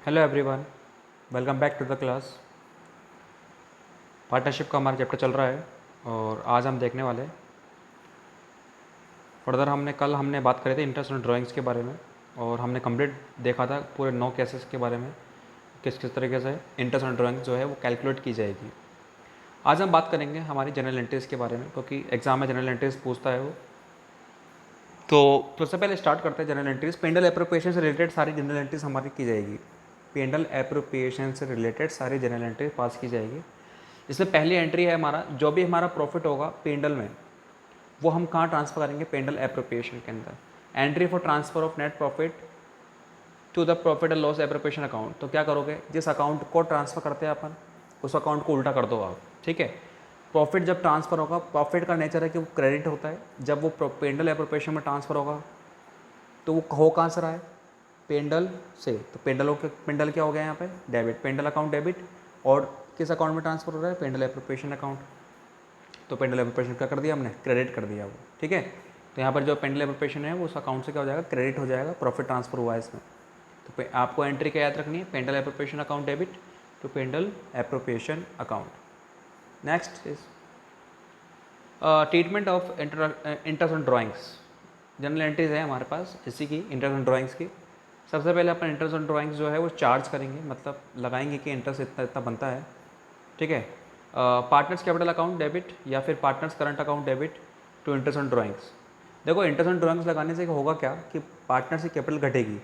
Hello everyone, welcome back to the class. Partnership का हमारा chapter चल रहा है और आज हम देखने वाले फर्दर हमने बात करी थी इंटरनेशनल ड्राइंग्स के बारे में और हमने कंप्लीट देखा था पूरे 9 केसेस के बारे में किस किस तरीके से इंटरनेशनल ड्राइंग जो है वो कैलकुलेट की जाएगी। आज हम बात करेंगे हमारी जनरल एंट्रीज़ के बारे में, क्योंकि एग्जाम में जनरल एंट्रीज़ पूछता है वो। तो सबसे पहले स्टार्ट करते हैं जनरल एंट्रीज़। पेंडल एप्रोप्रिएशन से रिलेटेड सारी जनरल एंट्रीज हमारी की जाएगी। पेंडल एप्रोप्रिएशन से रिलेटेड सारी जनरल एंट्री पास की जाएगी। इसमें पहली एंट्री है हमारा, जो भी हमारा प्रॉफिट होगा पेंडल में वो हम कहाँ ट्रांसफ़र करेंगे, पेंडल एप्रोप्रिएशन के अंदर। Entry for transfer of net profit to the profit and loss appropriation account. तो क्या करोगे, जिस अकाउंट को ट्रांसफ़र करते हैं अपन उस अकाउंट को उल्टा कर दो आप, ठीक है। प्रॉफिट जब ट्रांसफ़र होगा, प्रॉफिट का नेचर है कि वो क्रेडिट होता है। जब वो पेंडल एप्रोप्रिएशन में ट्रांसफ़र होगा तो वो हो कहाँ से रहा है, पेंडल से। तो पेंडल क्या हो गया यहाँ पे, डेबिट, पेंडल अकाउंट डेबिट। और किस अकाउंट में ट्रांसफ़र हो रहा है, पेंडल एप्रोप्रिएशन अकाउंट। तो पेंडल एप्रोप्रिएशन क्या कर दिया हमने, क्रेडिट कर दिया वो, ठीक है। तो यहाँ पर जो पेंडल एप्रोप्रिएशन है वो उस अकाउंट से क्या हो जाएगा, क्रेडिट हो जाएगा, प्रॉफिट ट्रांसफ़र हुआ है इसमें। तो आपको एंट्री क्या याद रखनी है, P and L appropriation account debit to P and L appropriation account. Next is treatment of interest on drawings. General entries है हमारे पास इसी की, इंटरेस्ट ऑन ड्राइंग्स की। सबसे पहले अपन इंटरेस्ट ऑन ड्राइंग्स जो है वो चार्ज करेंगे, मतलब लगाएंगे कि इंटरेस्ट इतना इतना बनता है, ठीक है। पार्टनर्स कैपिटल अकाउंट डेबिट या फिर partners current account debit to interest on drawings. देखो इंटरेस्ट ऑन ड्राइंग्स लगाने से होगा क्या कि पार्टनर से कैपिटल घटेगी,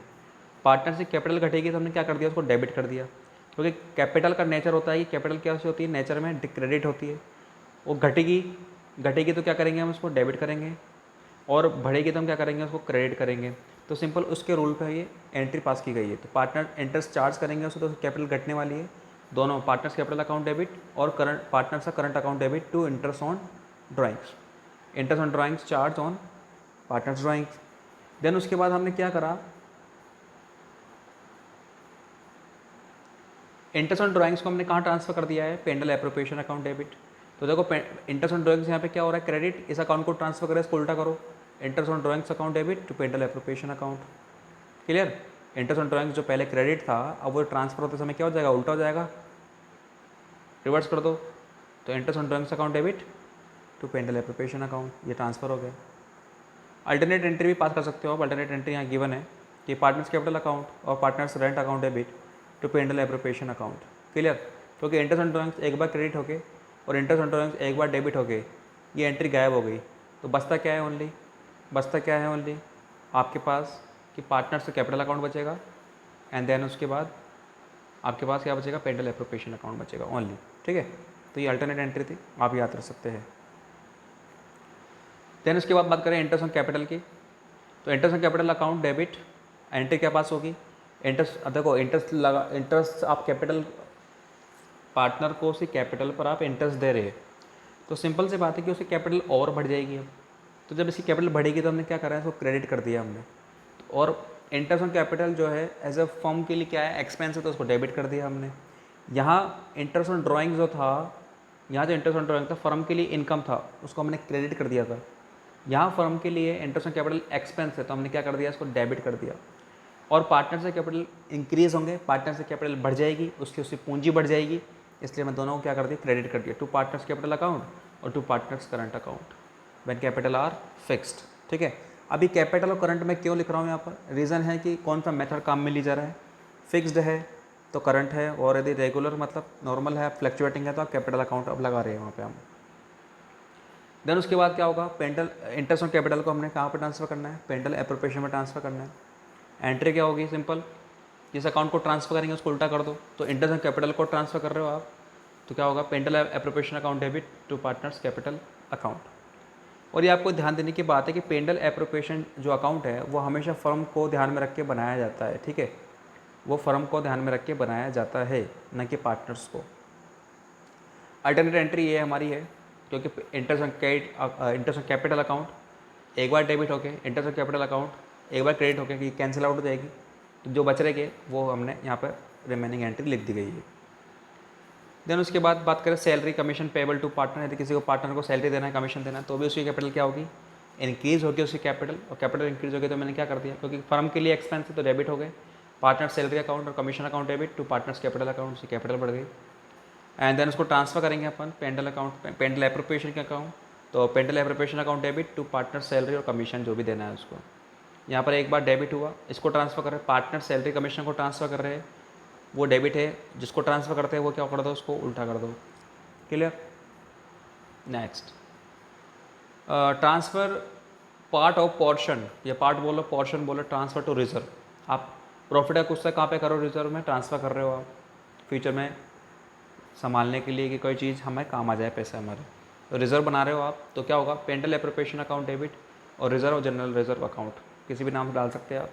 पार्टनर से कैपिटल घटेगी तो हमने क्या कर दिया, उसको डेबिट कर दिया। क्योंकि कैपिटल का नेचर होता है कि कैपिटल क्या होती है, नेचर में क्रेडिट होती है। वो घटेगी तो क्या करेंगे हम, उसको डेबिट करेंगे, और बढ़ेगी तो हम क्या करेंगे, उसको क्रेडिट करेंगे। तो सिंपल उसके रूल पे ये एंट्री पास की गई है। तो पार्टनर इंटरेस्ट चार्ज करेंगे उसको, तो कैपिटल घटने वाली है। दोनों पार्टनर्स कैपिटल अकाउंट डेबिट और करंट पार्टनर्स का current account debit to interest on drawings. Interest on drawings charge on partners drawings. Then उसके बाद हमने क्या करा, इंटरेस्ट ऑन ड्राइंग्स को हमने कहाँ ट्रांसफर कर दिया है, पेंडल एप्रोप्रिएशन अकाउंट डेबिट। तो देखो इंटरेस्ट ऑन ड्राइंग्स यहाँ पे क्या हो रहा है, क्रेडिट, इस अकाउंट को ट्रांसफर करें, इसको उल्टा करो, interest on drawings account debit to P and L appropriation account. Clear. Interest on drawings जो पहले क्रेडिट था अब वो ट्रांसफर होते समय क्या हो जाएगा, उल्टा हो जाएगा, रिवर्स कर दो। तो interest on drawings account debit to P and L appropriation account, ये ट्रांसफर हो गया। अल्टरनेट एंट्री भी पास कर सकते हो आप। अल्टरनेट एंट्री यहाँ गिवन है कि पार्टनर्स कैपिटल अकाउंट और partners rent account debit to P and L appropriation account. Clear. क्योंकि इंटरेस्ट ऑन ड्राइंग्स एक बार क्रेडिट हो गए और इंटरेस्ट ऑन ड्राइंग्स एक बार डेबिट हो गए, ये एंट्री गायब हो गई। तो बचता क्या है, ओनली आपके पास कि पार्टनर से कैपिटल अकाउंट बचेगा एंड देन उसके बाद आपके पास क्या बचेगा, पेंडल एप्रोप्रिएशन अकाउंट बचेगा ओनली, ठीक है। तो ये अल्टरनेट एंट्री थी, आप याद रख सकते हैं। देन उसके बाद बात करें इंटरेस्ट ऑन कैपिटल की। तो interest on capital account debit entry क्या पास होगी, इंटरेस्ट, देखो इंटरेस्ट आप कैपिटल पार्टनर को उसी कैपिटल पर आप इंटरेस्ट दे रहे हैं, तो सिंपल सी बात है कि उसकी कैपिटल और बढ़ जाएगी अब। तो जब इसकी कैपिटल बढ़ेगी तो हमने क्या करा है, इसको क्रेडिट कर दिया हमने। तो और इंटरेस्ट ऑन कैपिटल जो है एज अ फर्म के लिए क्या है, एक्सपेंस है, तो उसको डेबिट कर दिया हमने। यहाँ इंटरेस्ट ऑन ड्राइंग जो था, यहाँ जो इंटरेस्ट ऑन ड्राइंग था फर्म के लिए इनकम था, उसको हमने क्रेडिट कर दिया था। यहाँ फर्म के लिए इंटरेस्ट ऑन कैपिटल एक्सपेंस है, तो हमने क्या कर दिया, इसको डेबिट कर दिया। और पार्टनर से कैपिटल इंक्रीज होंगे, पार्टनर से कैपिटल बढ़ जाएगी, उसकी पूंजी बढ़ जाएगी, इसलिए मैं दोनों को क्या कर दिया, क्रेडिट कर दिया टू पार्टनर्स कैपिटल अकाउंट और to partners current account when capital are fixed, ठीक है। अभी कैपिटल और करंट में क्यों लिख रहा हूँ यहाँ पर, रीज़न है कि कौन सा मेथड काम में ली जा रहा है। फिक्स्ड है तो करंट है, और यदि रेगुलर मतलब नॉर्मल है, फ्लक्चुएटिंग है, तो आप कैपिटल अकाउंट अब लगा रहे हैं वहाँ पे हम। देन उसके बाद क्या होगा, पेंडल इंटरेस्ट ऑन कैपिटल को हमने कहाँ पर ट्रांसफर करना है, पेंडल एप्रोप्रिएशन में ट्रांसफर करना है। एंट्री क्या होगी, सिंपल, जिस अकाउंट को ट्रांसफर करेंगे उसको उल्टा कर दो। तो इंटरेस्ट ऑन कैपिटल को ट्रांसफर कर रहे हो आप, तो क्या होगा, P and L appropriation account debit to partners capital account. और ये आपको ध्यान देने की बात है कि पेंडल एप्रोप्रिएशन जो अकाउंट है वो हमेशा फर्म को ध्यान में रख के बनाया जाता है, ठीक है। वो फर्म को ध्यान में रख के बनाया जाता है, न कि पार्टनर्स को। अल्टरनेट एंट्री ये हमारी है, क्योंकि इंटरेस्ट ऑन कैपिटल अकाउंट एक बार डेबिट होके, इंटरेस्ट ऑन कैपिटल अकाउंट एक बार क्रेडिट होके, कैंसिल आउट हो जाएगी। तो जो बच रहे वो हमने यहाँ पर रिमेनिंग एंट्री लिख दी गई है। देन उसके बाद बात करें salary commission payable to partner, यदि किसी को पार्टनर को सैलरी देना है, कमीशन देना है, तो भी उसकी कैपिटल क्या होगी, इंक्रीज होगी उसकी कैपिटल। और कैपिटल इंक्रीज होगी तो मैंने क्या कर दिया, क्योंकि फर्म के लिए एक्सपेंस है तो डेबिट हो गए, पार्टनर सैलरी अकाउंट और commission account debit to partners capital account से कैपिटल बढ़ गई। एंड देन उसको ट्रांसफर करेंगे अपन पेंडल अकाउंट, पेंडल एप्रोप्रिएशन के अकाउंट, तो P and L appropriation account debit to partner salary और कमीशन जो भी देना है उसको। यहाँ पर एक बार डेबिट हुआ, इसको ट्रांसफर कर रहे हैं, पार्टनर सैलरी कमीशन को ट्रांसफर कर रहे हैं, वो डेबिट है, जिसको ट्रांसफर करते हैं वो क्या कर दो, उसको उल्टा कर दो। Clear. Next transfer part of portion, या पार्ट बोलो पोर्शन बोलो, ट्रांसफ़र टू रिजर्व। आप प्रॉफिट का कुछ सा कहाँ पे करो, रिजर्व में ट्रांसफ़र कर रहे हो आप फ्यूचर में संभालने के लिए कि कोई चीज़ हमें काम आ जाए, पैसे हमारे, तो रिजर्व बना रहे हो आप, तो क्या होगा, पेंडल एप्रोप्रिएशन अकाउंट डेबिट और रिजर्व जनरल रिजर्व अकाउंट किसी भी नाम से डाल सकते हैं आप।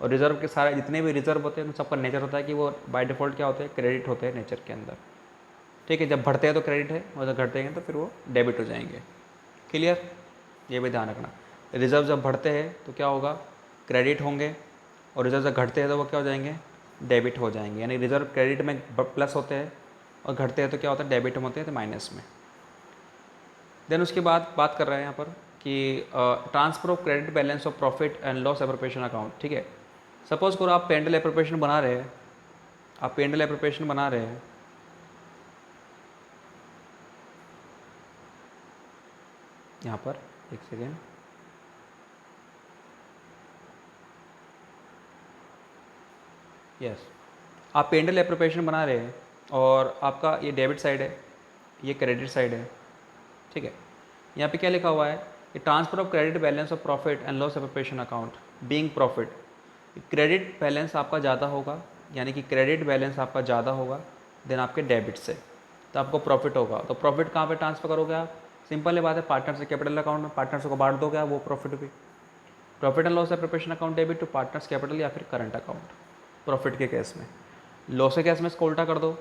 और रिजर्व के सारे जितने भी रिजर्व होते हैं उन सबका नेचर होता है कि वो बाय डिफ़ॉल्ट क्या होते हैं, क्रेडिट होते हैं नेचर के अंदर। ठीक है, जब बढ़ते हैं तो क्रेडिट है और जब घटते हैं तो फिर वो डेबिट हो जाएंगे। क्लियर, ये भी ध्यान रखना। रिजर्व जब बढ़ते हैं तो क्या होगा, क्रेडिट होंगे, और रिजर्व जब घटते हैं तो वो क्या हो जाएंगे, डेबिट हो जाएंगे। यानी रिजर्व क्रेडिट में प्लस होते हैं और घटते हैं तो क्या होता है, डेबिट में होते हैं तो माइनस में। देन उसके बाद बात कर रहे हैं यहाँ पर कि transfer of credit balance of profit and loss appropriation account. ठीक है, सपोज करो आप पेंडल एप्रोप्रिएशन बना रहे हैं, आप पेंडल एप्रोप्रिएशन बना रहे हैं, यहाँ पर एक सेकेंड, यस, आप पेंडल एप्रोप्रिएशन बना रहे हैं और आपका ये डेबिट साइड है, ये क्रेडिट साइड है। ठीक है, यहाँ पे क्या लिखा हुआ है कि transfer of credit balance of profit and loss appropriation account being profit. Credit balance आपका ज़्यादा होगा, यानी कि क्रेडिट बैलेंस आपका ज़्यादा होगा देन आपके डेबिट से, तो आपको प्रॉफिट होगा। तो प्रॉफिट कहाँ पे ट्रांसफर करोगे आप, सिंपल है बात है, पार्टनर से कैपिटल अकाउंट में पार्टनर्स को बांट दोगे आप वो प्रॉफिट भी। Profit and loss appropriation account debit to partners capital या फिर करंट अकाउंट प्रॉफिट के केस में। लॉस के केस में इसको उल्टा कर दो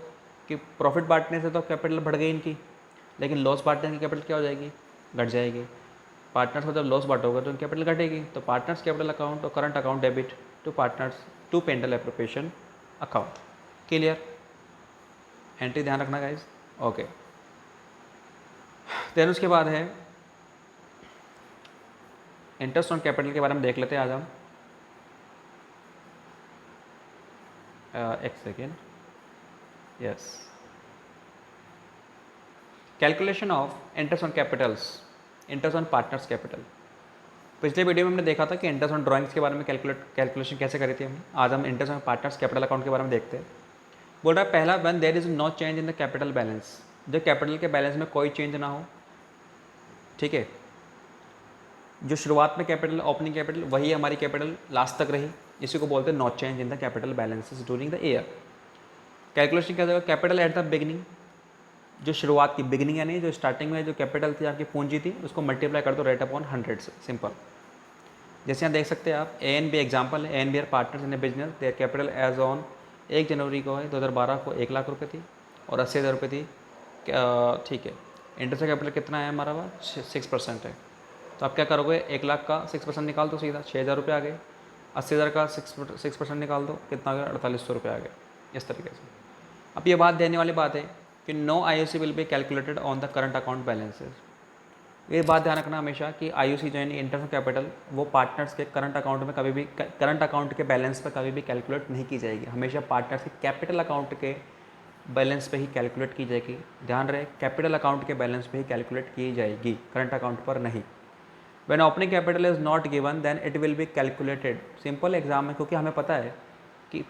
कि प्रॉफिट बांटने से तो कैपिटल बढ़ गई इनकी, लेकिन लॉस बांटने की कैपिटल क्या हो जाएगी, घट जाएगी। पार्टनर्स को जब लॉस बांटोगे तो कैपिटल घटेगी, तो पार्टनर्स कैपिटल अकाउंट और current account debit to partners to P and L appropriation account. Clear, entry ध्यान रखना गाइज। ओके, देन उसके बाद है इंटरेस्ट ऑन कैपिटल के बारे में देख लेते हैं आज हम। एक second, yes, calculation of interest on Capitals, interest on partners capital. पिछले वीडियो में हमने देखा था कि इंटरेस्ट ऑन ड्राइंग्स के बारे में कैलकुलेशन कैसे करी थी हमने। आज हम interest on partners capital account के बारे में देखते हैं। बोल रहा है पहला, when there is no change in the capital balance, जो कैपिटल के बैलेंस में कोई चेंज ना हो। ठीक है, जो शुरुआत में कैपिटल, ओपनिंग कैपिटल वही हमारी कैपिटल लास्ट तक रही, इसी को बोलते हैं no change in the capital balances during the year. Calculation क्या होगा, कैपिटल एट द बिगिनिंग, जो शुरुआत की बिगिनिंग यानी जो स्टार्टिंग में जो कैपिटल थी आपकी पूंजी थी उसको मल्टीप्लाई कर दो रेट अपॉन 100 से, सिंपल। जैसे यहाँ देख सकते हैं आप, ए एन बी एग्जाम्पल है, A N B are partners in a business, their capital as on 1 जनवरी को है 2012 को 1 लाख रुपये थी और 80,000 रुपये थी। ठीक है, इंटरेस्ट कैपिटल कितना है हमारा, वह 6% है। तो आप क्या करोगे, 1 लाख का 6% निकाल दो सीधा, 6,000 रुपये आ गए। 80,000 का 6% निकाल दो, कितना आ गया, 4800 रुपये आ गए। इस तरीके से। अब ये बात देने वाली बात है कि no IOC will be calculated on the current account balances. ये बात ध्यान रखना हमेशा कि IOC जो है इंटरेस्ट कैपिटल वो पार्टनर्स के करंट अकाउंट में कभी भी, करंट अकाउंट के बैलेंस पर कभी भी कैलकुलेट नहीं की जाएगी। हमेशा पार्टनर्स के कैपिटल अकाउंट के बैलेंस पे ही कैलकुलेट की जाएगी। ध्यान रहे, कैपिटल अकाउंट के बैलेंस पे ही कैलकुलेट की जाएगी, करंट अकाउंट पर नहीं। When opening capital is not given then it will be calculated. Simple exam है, क्योंकि हमें पता है कि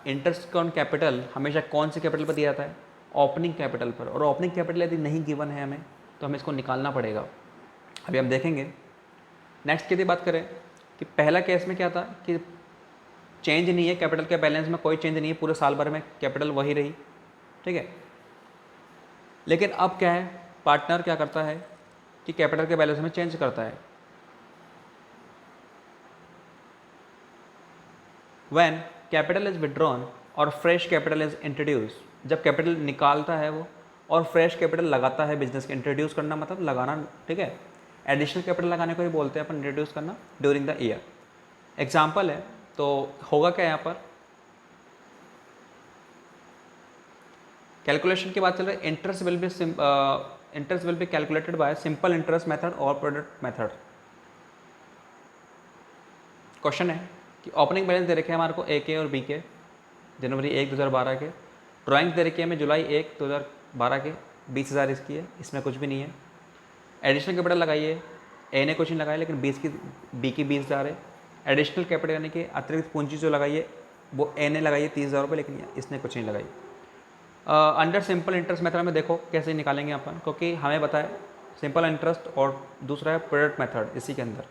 इंटरेस्ट ऑन कैपिटल हमेशा कौन से कैपिटल पर दिया जाता है, ओपनिंग कैपिटल पर। और ओपनिंग कैपिटल यदि नहीं गिवन है हमें तो हमें इसको निकालना पड़ेगा। अभी हम देखेंगे। नेक्स्ट की बात करें कि पहला केस में क्या था कि चेंज नहीं है कैपिटल के बैलेंस में, कोई चेंज नहीं है, पूरे साल भर में कैपिटल वही रही। ठीक है, लेकिन अब क्या है, पार्टनर क्या करता है कि कैपिटल के बैलेंस में चेंज करता है। व्हेन कैपिटल इज विड्रॉन और फ्रेश कैपिटल इज इंट्रोड्यूस, जब कैपिटल निकालता है वो और फ्रेश कैपिटल लगाता है बिजनेस के, इंट्रोड्यूस करना मतलब लगाना। ठीक है, एडिशनल कैपिटल लगाने को ही बोलते हैं अपन, इंट्रोड्यूस करना ड्यूरिंग द ईयर। एग्जाम्पल है, तो होगा क्या यहाँ पर, कैलकुलेशन की बात चल रही है। Interest will be calculated by simple interest method और प्रोडक्ट मेथड। क्वेश्चन है कि ओपनिंग बैलेंस दे रखे हैं हमारे को ए के और बी के, जनवरी 1 2012 के। ड्राइंग्स दे रखी है हमें जुलाई 1 2012 के, 20,000 इसकी है, इसमें कुछ भी नहीं है। एडिशनल कैपिटल लगाइए, ए ने कुछ नहीं लगाया लेकिन बी की 20,000 है। एडिशनल कैपिटल यानी कि अतिरिक्त पूंजी जो लगाइए वो ए ने लगाई है 30,000 रुपये, लेकिन इसने कुछ नहीं लगाई। अंडर सिंपल इंटरेस्ट मेथड में देखो कैसे निकालेंगे अपन, क्योंकि हमें पता है सिंपल इंटरेस्ट और दूसरा है प्रोडक्ट मेथड इसी के अंदर।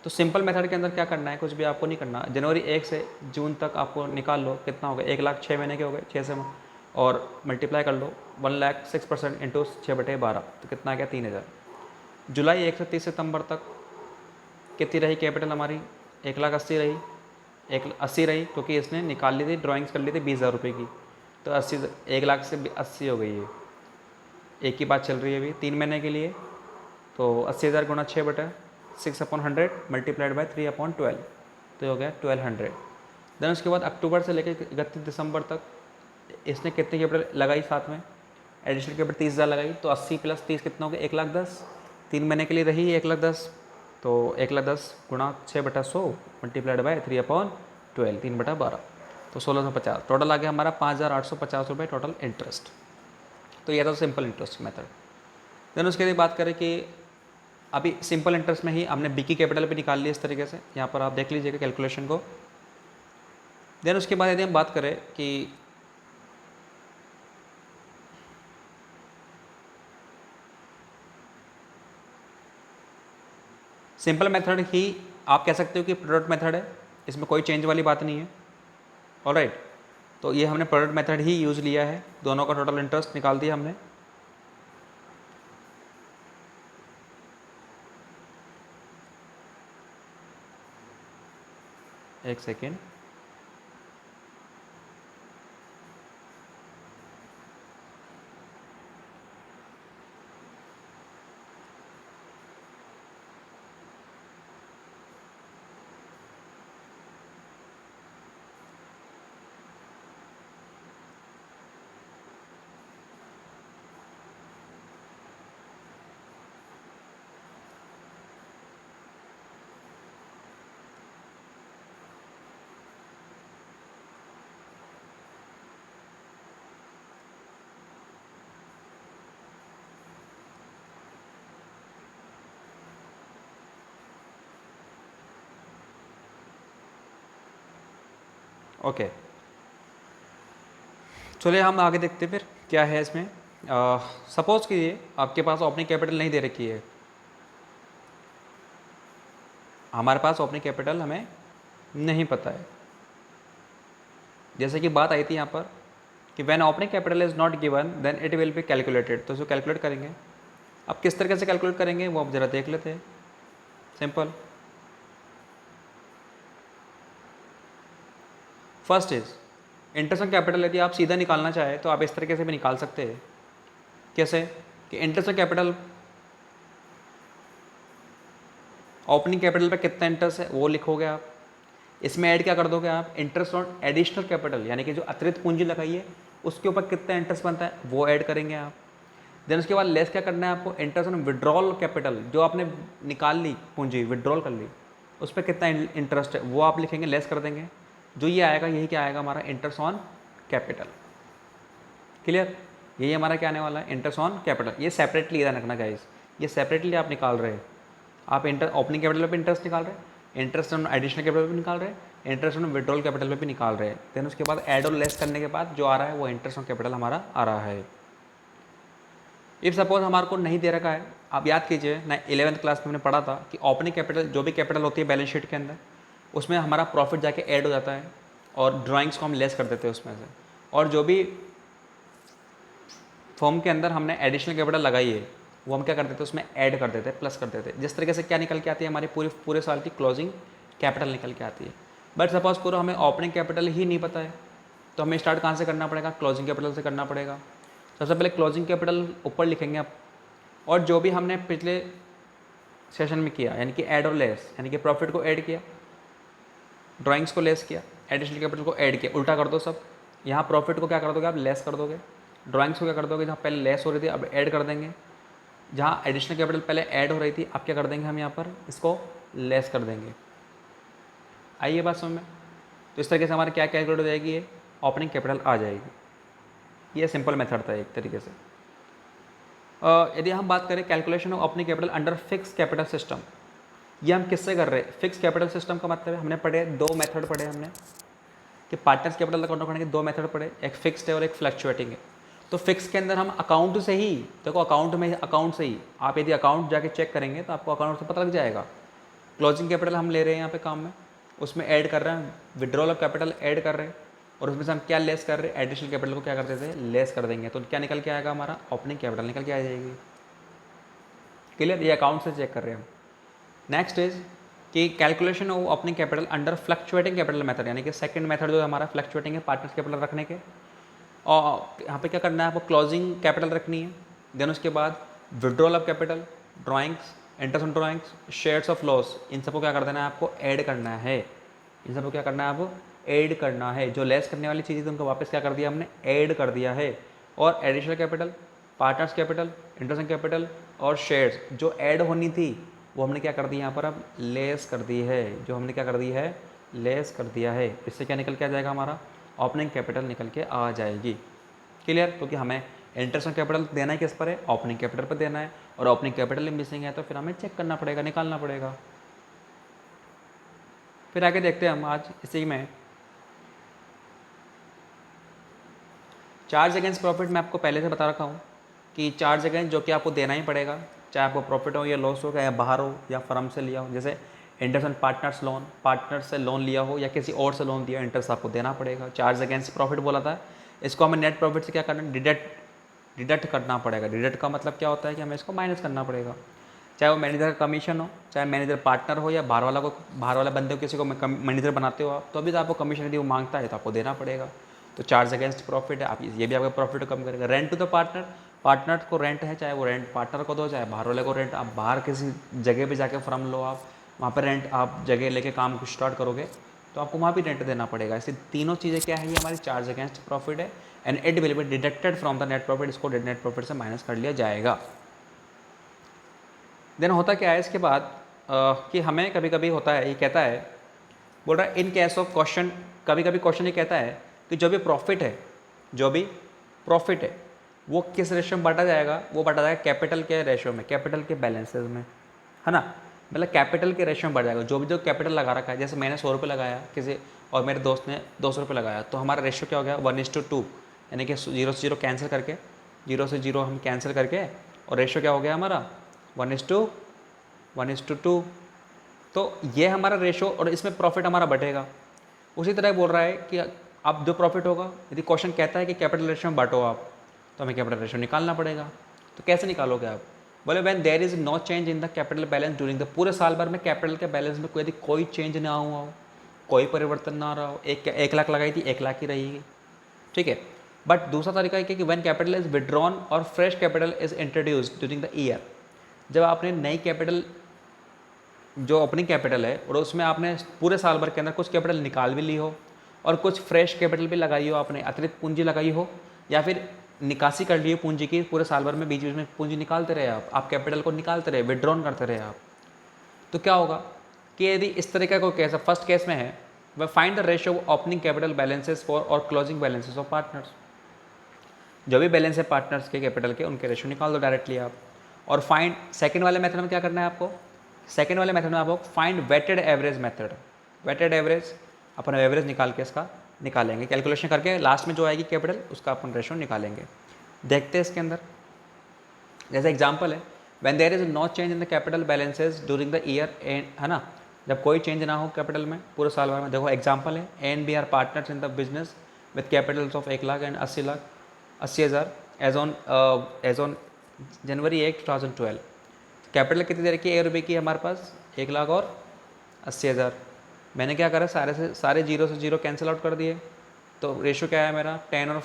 तो सिंपल मेथड के अंदर क्या करना है, कुछ भी आपको नहीं करना। जनवरी 1 से जून तक आपको निकाल लो, कितना हो गया, 1 लाख 6 महीने के हो गए, 6 से और मल्टीप्लाई कर लो 1 लाख 6% इंटू 6/12, तो कितना आ गया 3,000। जुलाई 1 से 30 सितंबर तक कितनी रही कैपिटल हमारी, 1,80,000 रही, 1,80,000 रही, क्योंकि इसने निकाल ली थी, ड्राइंग्स कर ली थी 20,000 रुपये की, तो 1 लाख से 80 हो गई है। एक ही बात चल रही है अभी 3 महीने के लिए, तो 80,000 गुणा 6/6/100 मल्टीप्लाइड बाय 3/12, तो हो गया 1,200। देन उसके बाद अक्टूबर से लेकर 31 दिसंबर तक इसने कितनी कैपिटल लगाई, साथ में एडिशनल कैपिटल 30,000 लगाई, तो 80 + 30 कितना हो गया, 1,10,000। 3 महीने के लिए रही 1,10,000, तो 1,10,000 गुणा 6/100 मल्टीप्लाइड बाय 3/12, 3/12, तो 1,650। टोटल आ गया हमारा 5,850 रुपये टोटल इंटरेस्ट। तो ये था सिंपल इंटरेस्ट मेथड। देन उसके लिए बात करें कि अभी सिंपल इंटरेस्ट में ही हमने बी की कैपिटल भी निकाल ली इस तरीके से, यहाँ पर आप देख लीजिएगा कैलकुलेशन को। देन उसके बाद यदि हम बात करें कि सिंपल मेथड ही आप कह सकते हो कि प्रोडक्ट मेथड है, इसमें कोई चेंज वाली बात नहीं है। ऑलराइट, तो ये हमने प्रोडक्ट मेथड ही यूज़ लिया है, दोनों का टोटल इंटरेस्ट निकाल दिया हमने। एक सेकेंड, ओके चलिए हम आगे देखते हैं फिर क्या है इसमें। सपोज कीजिए आपके पास ओपनिंग कैपिटल नहीं दे रखी है, हमारे पास ओपनिंग कैपिटल हमें नहीं पता है। जैसे कि बात आई थी यहाँ पर कि when opening capital is not given then it will be calculated, तो इसको कैलकुलेट करेंगे। अब किस तरीके से कैलकुलेट करेंगे वो आप ज़रा देख लेते हैं। Simple, first is interest on capital. यदि आप सीधा निकालना चाहें तो आप इस तरीके से भी निकाल सकते हैं। कैसे कि interest on capital, opening capital पे कितना इंटरेस्ट है वो लिखोगे आप, इसमें ऐड क्या कर दोगे आप, इंटरेस्ट ऑन एडिशनल कैपिटल, यानी कि जो अतिरिक्त पूंजी लगाई है उसके ऊपर कितना इंटरेस्ट बनता है वो ऐड करेंगे आप। देन उसके बाद लेस क्या करना है आपको, इंटरेस्ट ऑन विड्रॉल कैपिटल, जो आपने निकाल ली पूंजी, विड्रॉल कर ली, उस पर कितना इंटरेस्ट है वो आप लिखेंगे, लेस कर देंगे। जो ये आएगा यही क्या आएगा हमारा, इंटरेस्ट ऑन कैपिटल। क्लियर, यही हमारा क्या आने वाला है, इंटरेस्ट ऑन कैपिटल। ये सेपरेटली ध्यान रखना गाइस, ये सेपरेटली आप निकाल रहे हैं। आप ओपनिंग कैपिटल पे इंटरेस्ट निकाल रहे हैं, इंटरेस्ट ऑन एडिशनल कैपिटल पे निकाल रहे हैं, इंटरेस्ट ऑन विड्रॉल कैपिटल पे भी निकाल रहे हैं। देन उसके बाद ऐड और लेस करने के बाद जो आ रहा है वो इंटरेस्ट ऑन कैपिटल हमारा आ रहा है। इफ सपोज हमारे को नहीं दे रखा है, आप याद कीजिए ना 11th क्लास में हमने पढ़ा था कि ओपनिंग कैपिटल जो भी कैपिटल होती है बैलेंस शीट के अंदर, उसमें हमारा प्रॉफिट जाके ऐड हो जाता है और ड्राइंग्स को हम लेस कर देते हैं उसमें से, और जो भी फॉर्म के अंदर हमने एडिशनल कैपिटल लगाई है वो हम क्या कर देते हैं उसमें ऐड कर देते हैं, प्लस कर देते हैं। जिस तरीके से क्या निकल के आती है हमारी पूरे साल की क्लोजिंग कैपिटल निकल के आती है। बट सपोज करो हमें ओपनिंग कैपिटल ही नहीं पता है, तो हमें स्टार्ट कहाँ से करना पड़ेगा, क्लोजिंग कैपिटल से करना पड़ेगा। सबसे पहले क्लोजिंग कैपिटल ऊपर लिखेंगे आप, और जो भी हमने पिछले सेशन में किया यानी कि ऐड और लेस, यानी कि प्रॉफिट को ऐड किया, ड्राइंग्स को लेस किया, एडिशनल कैपिटल को ऐड किया, उल्टा कर दो सब। यहाँ प्रॉफिट को क्या कर दोगे आप, लेस कर दोगे, ड्राइंग्स को क्या कर दोगे, जहाँ पहले लेस हो रही थी अब ऐड कर देंगे, जहाँ एडिशनल कैपिटल पहले ऐड हो रही थी अब क्या कर देंगे हम यहाँ पर इसको लेस कर देंगे। आई ये बात समझ में? तो इस तरीके से हमारा क्या कैलकुलेट हो जाएगी, ये ओपनिंग कैपिटल आ जाएगी। ये सिंपल मेथड था एक तरीके से। यदि हम बात करें calculation of opening capital under fix capital system, ये हम किससे कर रहे हैं? फिक्स कैपिटल सिस्टम का मतलब है, हमने पढ़े दो मेथड पढ़े हमने कि पार्टनर्स कैपिटल अकाउंट करने के दो मेथड पढ़े, एक फिक्स्ड है और एक फ्लक्चुएटिंग है। तो फिक्स के अंदर हम अकाउंट से ही, देखो अकाउंट से ही आप यदि अकाउंट जाके चेक करेंगे तो आपको अकाउंट से पता लग जाएगा। क्लोजिंग कैपिटल हम ले रहे हैं यहाँ पे काम में, उसमें ऐड कर रहे हैं, विड्रॉल ऑफ कैपिटल ऐड कर रहे हैं, और उसमें से हम क्या लेस कर रहे हैं? एडिशनल कैपिटल को क्या कर देते हैं? लेस कर देंगे। तो क्या निकल के आएगा? हमारा ओपनिंग कैपिटल निकल के आ जाएगी। क्लियर? ये अकाउंट से चेक कर रहे हैं हम। नेक्स्ट इज कि calculation of opening capital under fluctuating capital method, यानी कि सेकंड मेथड जो हमारा फ्लक्चुएटिंग है पार्टनर्स कैपिटल रखने के। और यहाँ पे क्या करना है आपको? क्लोजिंग कैपिटल रखनी है, देन उसके बाद withdrawal of capital, drawings, interest on drawings, shares of loss, इन सबको क्या कर देना है आपको? ऐड करना है। इन सबको क्या करना है आपको? ऐड करना है। जो लेस करने वाली चीज़ थी उनको वापस क्या कर दिया हमने? ऐड कर दिया है। और additional capital, partners capital, interest on capital और शेयर्स जो ऐड होनी थी वो हमने क्या कर दी? यहाँ पर अब लेस कर दी है। जो हमने क्या कर दी है? लेस कर दिया है। इससे क्या निकल के आ जाएगा? हमारा ओपनिंग कैपिटल निकल के आ जाएगी। क्लियर? क्योंकि हमें इंटरेस्ट ऑन कैपिटल देना है किस पर है? ओपनिंग कैपिटल पर देना है, और ओपनिंग कैपिटल मिसिंग है तो फिर हमें चेक करना पड़ेगा, निकालना पड़ेगा। फिर आगे देखते हैं हम आज इसी में चार्ज अगेंस्ट प्रॉफिट। मैं आपको पहले से बता रखा हूँ कि चार्ज अगेंस्ट जो कि आपको देना ही पड़ेगा, चाहे आपको प्रॉफिट हो या लॉस हो, या बाहर हो या फर्म से लिया हो। जैसे interest on partners loan, partner से लोन लिया हो या किसी और से लोन दिया, इंटरेस्ट आपको देना पड़ेगा। चार्ज अगेंस्ट प्रॉफिट बोला था, इसको हमें नेट प्रॉफिट से क्या करना है? डिडक्ट करना पड़ेगा। डिडक्ट का मतलब क्या होता है कि हमें इसको माइनस करना पड़ेगा। चाहे वो मैनेजर का कमीशन हो, चाहे मैनेजर पार्टनर हो, या बाहर वाला बंदे को किसी को मैनेजर बनाते हो आप, तो अभी तो आपको कमीशन यदि वो मांगता है तो आपको देना पड़ेगा। तो चार्ज अगेंस्ट प्रॉफिट है, आप ये भी आपका प्रॉफिट कम करेगा। Rent to the partner, partner को रेंट है, चाहे वो रेंट पार्टनर को दो, चाहे बाहर वाले को रेंट, आप बाहर किसी जगह पे जाके फर्म लो, आप वहाँ पर रेंट आप जगह लेके काम को स्टार्ट करोगे तो आपको वहाँ भी रेंट देना पड़ेगा। ऐसी तीनों चीज़ें क्या है? ये हमारी चार्ज अगेंस्ट प्रॉफिट है, and it will be deducted from the net profit. इसको नेट प्रॉफिट से माइनस कर लिया जाएगा। देन होता क्या है इसके बाद कि हमें कभी कभी होता है, ये कहता है, बोल रहा है इन केस ऑफ क्वेश्चन, कभी कभी क्वेश्चन ये कहता है कि जो भी प्रॉफिट है वो किस रेशियो में बांटा जाएगा? वो बांटा जाएगा कैपिटल के रेशियो में, कैपिटल के बैलेंसेज में, है ना? मतलब कैपिटल के रेशियो में बढ़ जाएगा। जो भी जो कैपिटल लगा रखा है, जैसे मैंने 100 रुपये लगाया किसी और मेरे दोस्त ने 200 रुपये लगाया, तो हमारा रेशियो क्या हो गया? 1:2, यानी कि 0 से 0 कैंसिल करके, 0 से 0 हम कैंसिल करके, और रेशियो क्या हो गया हमारा? 1:2। तो ये हमारा रेशियो, और इसमें प्रॉफिट हमारा बढ़ेगा। उसी तरह बोल रहा है कि अब जो प्रॉफिट होगा, यदि क्वेश्चन कहता है कि कैपिटल रेशियो में बांटो आप, तो हमें कैपिटल रेशियो निकालना पड़ेगा। तो कैसे निकालोगे आप? बोले when there is no change in the capital balance during the, पूरे साल भर में कैपिटल के बैलेंस में यदि कोई चेंज ना हुआ हो, कोई परिवर्तन ना रहा हो, 1 लाख लगाई थी 1 लाख ही रहेगी, ठीक है। बट दूसरा तरीका है कि व्हेन कैपिटल इज विड्रॉन और fresh capital is introduced during the year, जब आपने नई कैपिटल जो ओपनिंग कैपिटल है और उसमें आपने पूरे साल भर के अंदर कुछ कैपिटल निकाल भी ली हो और कुछ फ्रेश कैपिटल भी लगाई हो, आपने अतिरिक्त पूंजी लगाई हो, या फिर निकासी कर ली हो पूंजी की, पूरे साल भर में बीच बीच में पूंजी निकालते रहे आप कैपिटल को निकालते रहे, विड्रॉन करते रहे आप, तो क्या होगा कि यदि इस तरह का कोई केस, फर्स्ट केस में है वह find the ratio of opening capital balances for और क्लोजिंग बैलेंसेस ऑफ पार्टनर्स, जो भी बैलेंस है पार्टनर्स के कैपिटल के उनके रेशियो निकाल दो डायरेक्टली आप। और फाइंड, सेकंड वाले मेथड में क्या करना है आपको? सेकंड वाले मेथड में आपको find weighted average method, weighted average, अपन एवरेज निकाल के इसका निकालेंगे, कैलकुलेशन करके लास्ट में जो आएगी कैपिटल उसका अपन रेशियो निकालेंगे। देखते हैं इसके अंदर, जैसे एग्जांपल है when there is no change in the capital balances during the year end, है ना, जब कोई चेंज ना हो कैपिटल में पूरे साल भर में। देखो एग्जांपल है A and B are partners in the business with capitals of 1 lakh and 80,000 as on January 1, 2012। Capital कितनी देर की? ₹1 की हमारे पास, 1 लाख और 80,000। मैंने क्या करा, सारे 0 से 0 कैंसिल आउट कर दिए, तो रेशियो क्या है मेरा? 10 और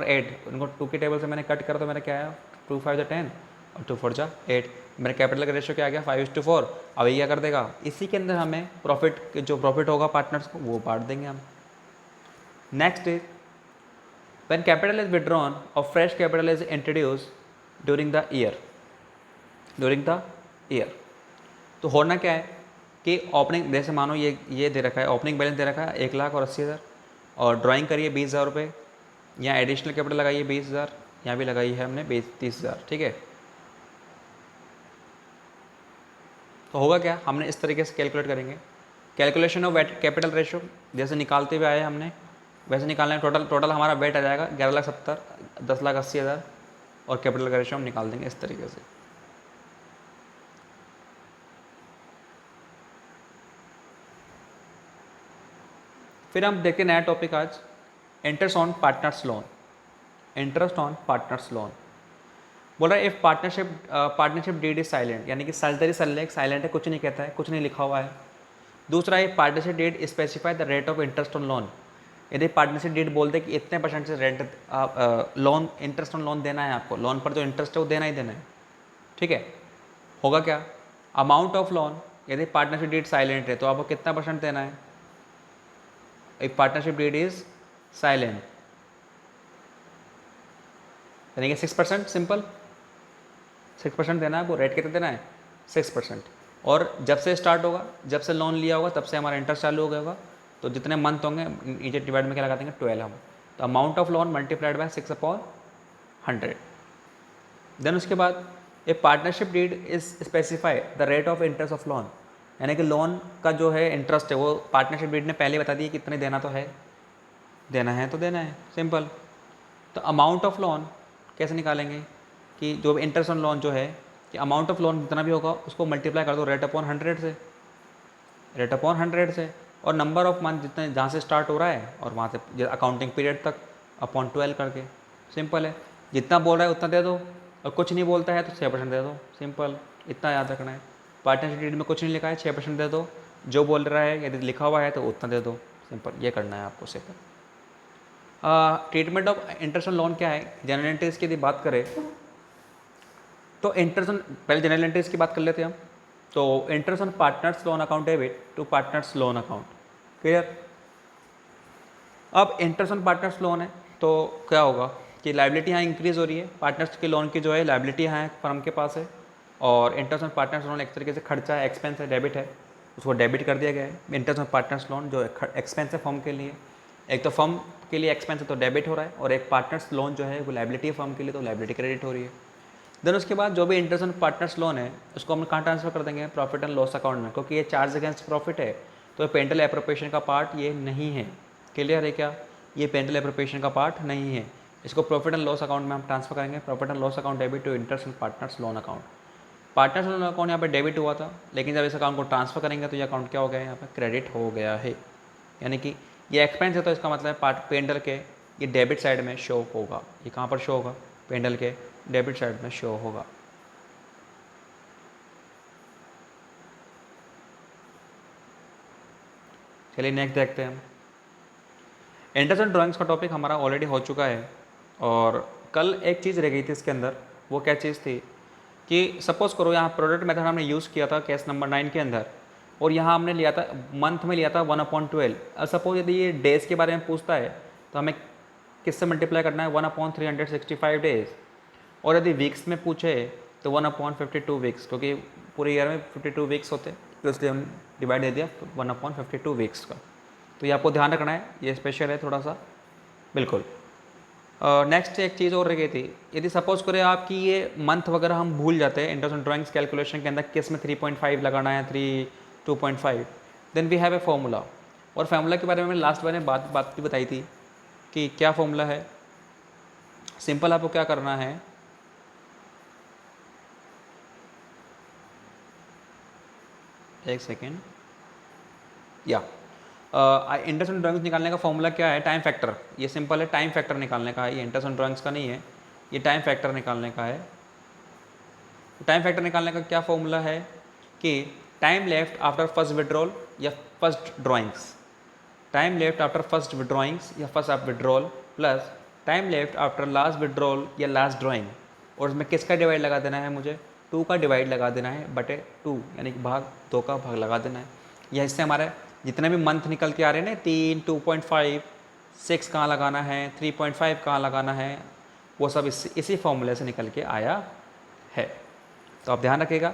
8, उनको 2 की टेबल से मैंने कट करा तो मेरा क्या आया? 2 5 जा 10 और 2 4 जा 8। मेरे कैपिटल का रेशियो क्या आ गया? 5:4। अब ये क्या कर देगा? इसी के अंदर हमें प्रॉफिट, जो प्रॉफिट होगा पार्टनर्स को वो बांट देंगे हम। Next is when capital is withdrawn और fresh capital is introduced during the year, तो होना क्या है कि ओपनिंग, जैसे मानो ये दे रखा है, ओपनिंग बैलेंस दे रखा है 1,80,000 और ड्राइंग करिए 20,000 रुपये, यहाँ एडिशनल कैपिटल लगाइए 20,000, यहाँ भी लगाई है हमने 30,000, ठीक है। तो होगा क्या, हमने इस तरीके से कैलकुलेट करेंगे, calculation of weight capital ratio जैसे निकालते हुए आए हमने वैसे निकालना है। टोटल हमारा वेट आ जाएगा 11,70,000, 10,80,000 और कैपिटल का रेशो हम निकाल देंगे इस तरीके से। फिर हम देखते हैं नया टॉपिक आज, interest on partners loan. Interest on partners loan बोल रहा है if partnership deed is silent, यानी कि सल्टरी सल्लेक साइलेंट है, कुछ नहीं कहता है, कुछ नहीं लिखा हुआ है। दूसरा है partnership deed specify the rate of interest on loan, यदि पार्टनरशिप डीड बोलते कि इतने % से rent loan interest on loan देना है आपको, लोन पर जो इंटरेस्ट है वो देना ही देना है, ठीक है। होगा क्या, अमाउंट ऑफ लोन, यदि पार्टनरशिप डीड साइलेंट है तो आपको कितना % देना है। If partnership deed is silent यानी कि 6%, सिंपल 6% देना है आपको। रेट कितना देना है 6%। और जब से स्टार्ट होगा, जब से लोन लिया होगा तब से हमारा इंटरेस्ट चालू हो गया होगा, तो जितने मंथ होंगे नीचे डिवाइड में क्या लगा देंगे 12 हम, तो amount of loan multiplied by 6/100। Then उसके बाद a partnership deed is specify the rate of interest of loan, यानी कि लोन का जो है इंटरेस्ट है वो पार्टनरशिप डीड ने पहले बता दिया कितने देना तो है, देना है तो देना है, सिंपल। तो अमाउंट ऑफ लोन कैसे निकालेंगे कि जो इंटरेस्ट ऑन लोन जो है कि अमाउंट ऑफ लोन जितना भी होगा उसको मल्टीप्लाई कर दो रेट अपॉन 100 से, रेट अपॉन 100 से, और नंबर ऑफ मंथ जितने जहाँ से स्टार्ट हो रहा है और वहाँ से अकाउंटिंग पीरियड तक अपॉन 12 करके, सिंपल है। जितना बोल रहा है उतना दे दो और कुछ नहीं बोलता है तो 6% दे दो, सिंपल, इतना याद रखना है। पार्टनरशिप डीड में कुछ नहीं लिखा है 6% दे दो, जो बोल रहा है यदि लिखा हुआ है तो उतना दे दो, सिंपल, ये करना है आपको simple. Treatment of interest on loan क्या है, जनरल एंट्रीज की यदि बात करें तो इंटरेस्ट ऑन, पहले जनरल एंट्रीज की बात कर लेते हैं हम। तो interest on partners loan account debit to partners loan account, clear. अब इंटरेस्ट ऑन पार्टनर्स लोन है तो क्या होगा कि लाइबिलिटी यहाँ इंक्रीज़ हो रही है, पार्टनर्स के लोन की जो है लाइबिलिटी यहाँ फर्म के पास है, और इंटरेस्ट ऑन पार्टनर्स लोन एक तरीके से खर्चा है, एक्सपेंस है, डेबिट है, उसको डेबिट कर दिया गया है। इंटरेस्ट ऑन पार्टनर्स लोन जो एक्सपेंस है फर्म के लिए, एक तो फर्म के लिए एक्सपेंस है तो डेबिट हो रहा है, और एक पार्टनर्स लोन जो है वो लाइबिलिटी है फर्म के लिए तो लाइबिलिटी क्रेडिट हो रही है। देन उसके बाद जो भी इंटरेस्ट ऑन पार्टनर्स लोन है उसको हम कहाँ ट्रांसफर कर देंगे, प्रॉफिट एंड लॉस अकाउंट में, क्योंकि ये चार्ज अगेंस्ट प्रॉफिट है तो पेंटल एप्रोप्रिएशन का पार्ट ये नहीं है, क्लियर है क्या, ये पेंटल एप्रोप्रिएशन का पार्ट नहीं है। इसको प्रॉफिट एंड लॉस अकाउंट में हम ट्रांसफर करेंगे, profit and loss account debit to interest on partners loan account. Partners loan account यहाँ पे डेबिट हुआ था, लेकिन जब इस अकाउंट को ट्रांसफर करेंगे तो ये अकाउंट क्या हो गया है, यहाँ पे क्रेडिट हो गया है, यानी कि ये एक्सपेंस है तो इसका मतलब पार्ट पेंडल के ये डेबिट साइड में शो होगा। ये कहाँ पर शो होगा, पेंडल के डेबिट साइड में शो होगा। चलिए नेक्स्ट देखते हैं हम। इंटरेस्ट ऑन ड्राइंग्स का टॉपिक हमारा ऑलरेडी हो चुका है, और कल एक चीज़ रह गई थी इसके अंदर, वो क्या चीज़ थी कि सपोज़ करो यहाँ प्रोडक्ट मेथड हमने यूज़ किया था केस नंबर 9 के अंदर, और यहाँ हमने लिया था मंथ में लिया था 1/12। अब सपोज यदि ये डेज़ के बारे में पूछता है तो हमें किससे मल्टीप्लाई करना है, 1/365 डेज़, और यदि वीक्स में पूछे तो 1/52 वीक्स, क्योंकि पूरे ईयर में 52 वीक्स होते हैं तो इसलिए हम डिवाइड दे दिया 1/52 वीक्स का। तो ये आपको ध्यान रखना है, ये स्पेशल है थोड़ा सा, बिल्कुल। नेक्स्ट एक चीज़ और रह गई थी, यदि सपोज करें आपकी ये मंथ वगैरह हम भूल जाते हैं इंटरेस्ट ऑन ड्राइंग्स कैलकुलेशन के अंदर किस में 3.5 लगाना है, 2.5, then we have a formula. और फार्मूला के बारे में मैंने लास्ट बार में बात भी बताई थी कि क्या फॉर्मूला है। सिंपल आपको क्या करना है, एक सेकेंड, या इंटरेस्ट ऑन ड्राइंग्स निकालने का फॉर्मूला क्या है, टाइम फैक्टर। ये सिंपल है, टाइम फैक्टर निकालने का है, ये इंटरेस्ट ऑन ड्राइंग्स का नहीं है, ये टाइम फैक्टर निकालने का है। टाइम फैक्टर निकालने का क्या फॉर्मूला है कि time left after first withdrawal या first drawings, time left after first withdrawings या फर्स्ट आप withdrawal plus time left after last withdrawal या लास्ट ड्राइंग, और इसमें किसका डिवाइड लगा देना है, मुझे 2 का डिवाइड लगा देना है बटे 2, यानी कि भाग 2 का भाग लगा देना है। या इससे हमारे जितने भी मंथ निकल के आ रहे हैं ना, 3, 2.5, 6 कहाँ लगाना है, 3.5 कहाँ लगाना है, वो सब इसी फॉर्मूले से निकल के आया है। तो आप ध्यान रखिएगा,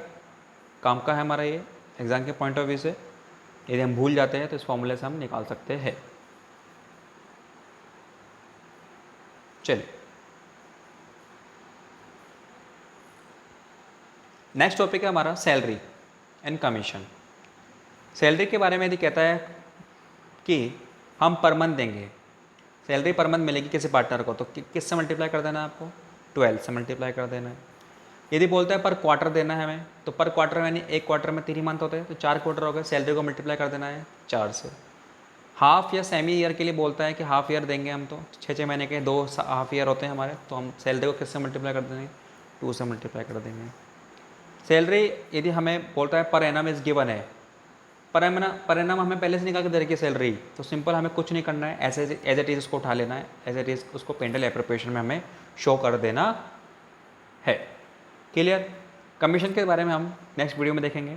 काम का है हमारा ये एग्ज़ाम के पॉइंट ऑफ व्यू से यदि हम भूल जाते हैं तो इस फॉर्मूले से हम निकाल सकते हैं। चलिए नेक्स्ट टॉपिक है हमारा सैलरी एंड कमीशन। सैलरी के बारे में यदि कहता है कि हम पर मंथ देंगे, सैलरी पर मंथ मिलेगी किसी पार्टनर को, तो किससे मल्टीप्लाई कर देना है आपको, 12 से मल्टीप्लाई कर देना है। यदि बोलता है पर क्वार्टर देना है हमें, तो पर क्वार्टर यानी एक क्वार्टर में 3 ही मंथ होते हैं, तो 4 क्वार्टर हो गए, सैलरी को मल्टीप्लाई कर देना है 4 से। हाफ या सेमी ईयर के लिए बोलता है कि हाफ ईयर देंगे हम, तो 6 महीने के 2 हाफ ईयर होते हैं हमारे, तो हम सैलरी को किससे मल्टीप्लाई कर देंगे, 2 से मल्टीप्लाई कर देंगे। सैलरी यदि हमें बोलता है पर एनम इज़ गिवन है, पर एनम हमें पहले से निकाल के दे रखी है सैलरी, तो सिंपल हमें कुछ नहीं करना है, ऐसे एज इट इज़ उसको उठा लेना है, एज इट इज़ उसको पेंडल एप्रोप्रिएशन में हमें शो कर देना है। क्लियर। कमीशन के बारे में हम नेक्स्ट वीडियो में देखेंगे।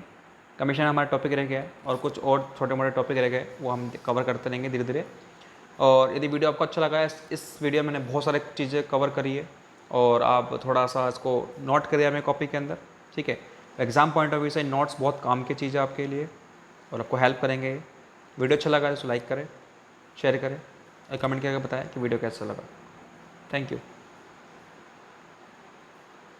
कमीशन हमारा टॉपिक रह गया है और कुछ और छोटे मोटे टॉपिक रह गए, वो हम कवर करते रहेंगे धीरे धीरे। और यदि वीडियो आपको अच्छा लगा है, इस वीडियो में मैंने बहुत सारी चीज़ें कवर करी है और आप थोड़ा सा इसको नोट करिए अपने कॉपी के अंदर, ठीक है। एग्ज़ाम पॉइंट ऑफ व्यू से नोट्स बहुत काम की चीज़ है आपके लिए और आपको हेल्प करेंगे। वीडियो अच्छा लगा तो लाइक करें, शेयर करें और कमेंट करके बताएं कि वीडियो कैसा लगा। Thank you.